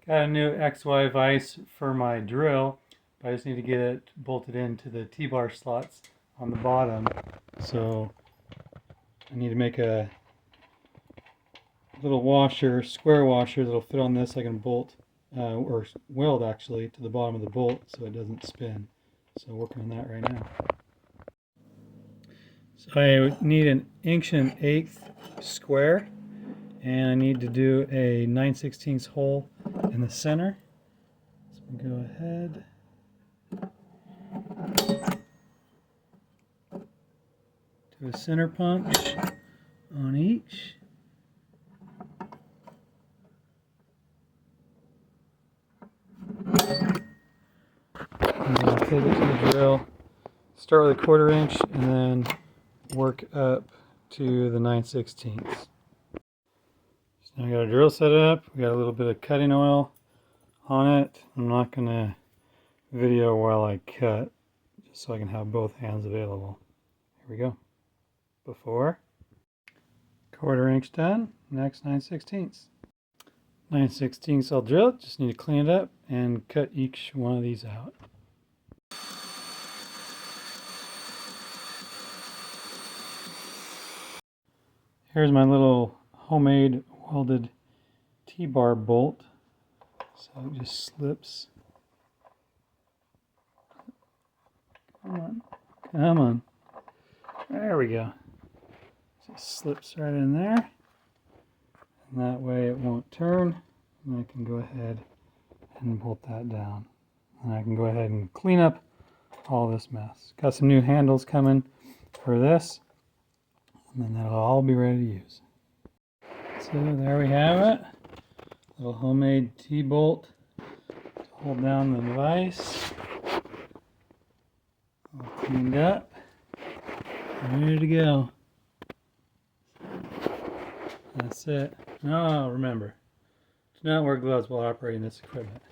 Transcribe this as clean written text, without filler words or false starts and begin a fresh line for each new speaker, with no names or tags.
Got a new XY vise for my drill, but I just need to get it bolted into the T-bar slots on the bottom. So I need to make a little washer, square washer that'll fit on this. I can bolt or weld actually to the bottom of the bolt so it doesn't spin. So working on that right now. So I need an 1 1/8" square, and I need to do a 9/16 hole in the center. So go ahead. Do a center punch on each. And then take it to the drill. Start with a 1/4 inch and then work up to the 9/16. So now I got a drill set up. We got a little bit of cutting oil on it. I'm not going to video while I cut, just so I can have both hands available. Here we go. Before. 1/4 inch done. Next 9/16. 9/16 I'll drill it. Just need to clean it up and cut each one of these out. Here's my little homemade welded T-bar bolt. So it just slips. Come on. Come on. There we go. Just slips right in there. And that way it won't turn. And I can go ahead and bolt that down. And I can go ahead and clean up all this mess. Got some new handles coming for this. And then that'll all be ready to use. So there we have it. Little homemade T-bolt to hold down the vise. All cleaned up. Ready to go. That's it. Oh, remember, do not wear gloves while operating this equipment.